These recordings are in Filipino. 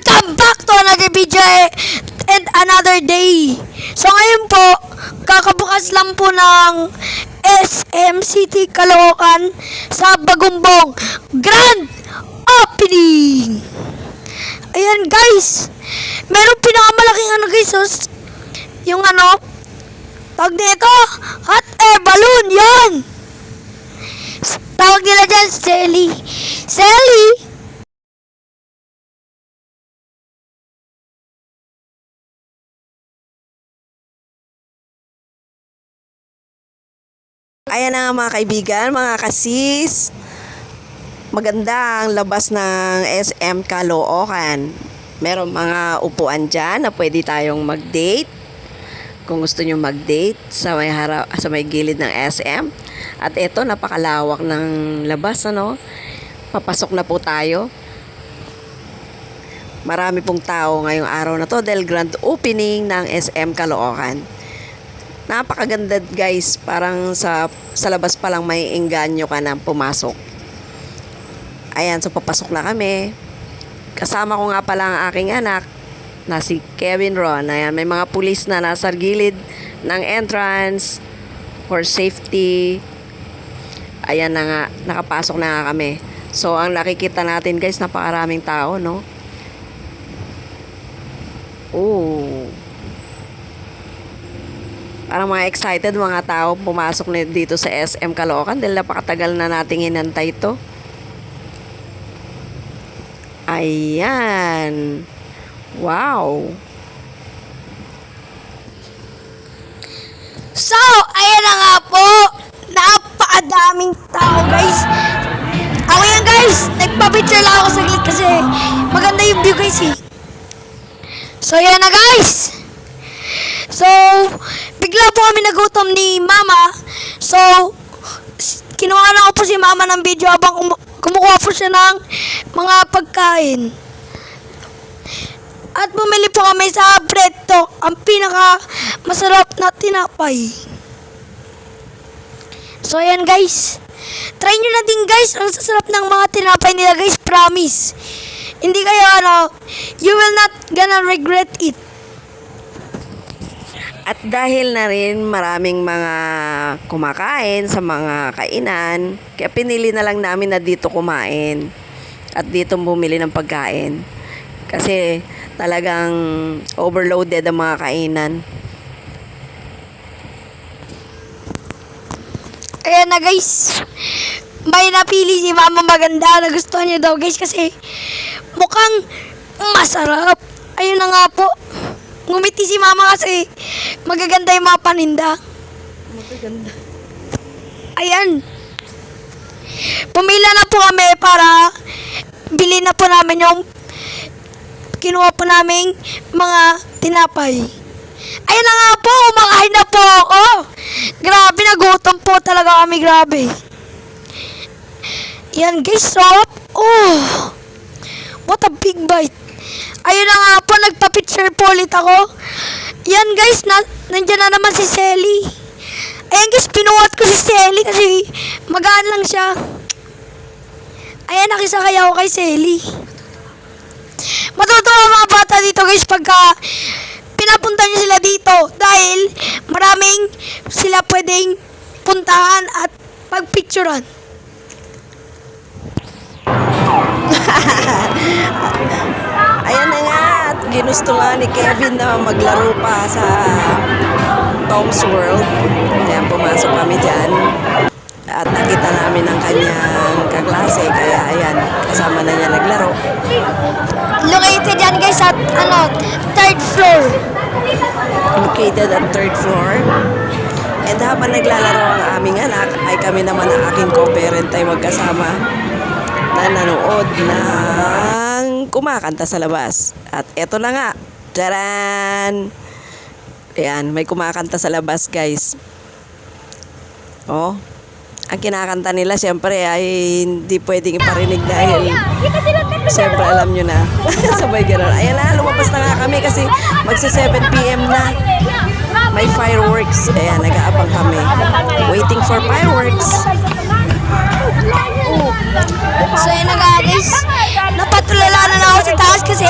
Welcome back to another video and another day. So ngayon po, kakabukas lang po ng SM City Caloocan sa Bagumbong Grand Opening. Ayan guys, meron pinakamalaking guys, yung tawag nito, hot air balloon, yan. Tawag nila dyan, Selly. Ayan na nga mga kaibigan, mga kasis. Maganda ang labas ng SM Caloocan. Meron mga upuan dyan na pwede tayong mag-date. Kung gusto nyo mag-date sa may gilid ng SM. At ito, napakalawak ng labas, Papasok na po tayo. Marami pong tao ngayong araw na to dahil grand opening ng SM Caloocan. Napakaganda guys, parang sa labas pa lang may engganyo ka na pumasok. Ayan, so papasok na kami. Kasama ko nga pala ang aking anak na si Kevin Ron. Ayan, may mga pulis na nasa gilid ng entrance for safety. Ayan na nga, nakapasok na nga kami. So ang nakikita natin guys, napakaraming tao, Oh. Parang mga excited mga tao pumasok na dito sa SM Caloocan dahil napakatagal na nating hinantay ito. Ayan. Wow. So, ayan na nga po. Napakadaming tao guys. Ako yan guys, nagpa-picture lang ako saglit kasi maganda yung view guys So, ayan na guys. So, bigla po kami nagutom ni Mama. So, kinuha na ko po si Mama ng video habang kumukuha po siya ng mga pagkain. At bumili po kami sa bread talk, ang pinaka masarap na tinapay. So, ayan guys. Try nyo na din guys, ang sasarap ng mga tinapay nila guys, promise. Hindi kayo you will not gonna regret it. At dahil na rin maraming mga kumakain sa mga kainan, kaya pinili na lang namin na dito kumain at dito bumili ng pagkain. Kasi talagang overloaded ang mga kainan. Ayan na guys. May napili si Mama maganda na gusto niya daw guys kasi mukhang masarap. Ayun na nga po. Ngumiti si Mama kasi magaganda yung mga paninda. Magaganda. Ayan. Pumila na po kami para bilhin na po namin yung kinuha po namin mga tinapay. Ayun na nga po, kumakain na po ako. Grabe, nagutom po talaga kami, grabe. Yan guys, sarap. Oh, what a big bite. Ayun na nga po, nagpa-picture po ulit ako. Yan guys, nandiyan na naman si Selly. Ayan guys, pinuhat ko si Selly kasi magaan lang siya. Ayan, nakisakay ako kay Selly. Matutuwa mga bata dito guys pagka pinapunta niyo sila dito dahil maraming sila pwedeng puntahan at pagpicturean. Ayan na nga, at ginusto nga ni Kevin na maglaro pa sa Tom's World. Ayan, pumasok kami dyan. At nakita namin ang kanyang kaklase, kaya ayan, kasama na niya naglaro. Located yan guys at third floor. Located at third floor. And habang naglalaro ang aming anak, ay kami naman ang aking co-parent ay magkasama na nanood ng kumakanta sa labas. At eto na nga, taran! Ayan, may kumakanta sa labas guys. Oh, ang kinakanta nila siyempre ay hindi pwedeng iparinig dahil siyempre alam nyo na. Sabay gano'n. Ayan na, lumabas na nga kami kasi magsa 7 PM na. May fireworks. Ayan, nag-aabang kami. Waiting for fireworks. So yun na nga guys, napatulala na ako sa taas kasi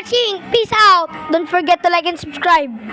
watching. Peace out. Don't forget to like and subscribe.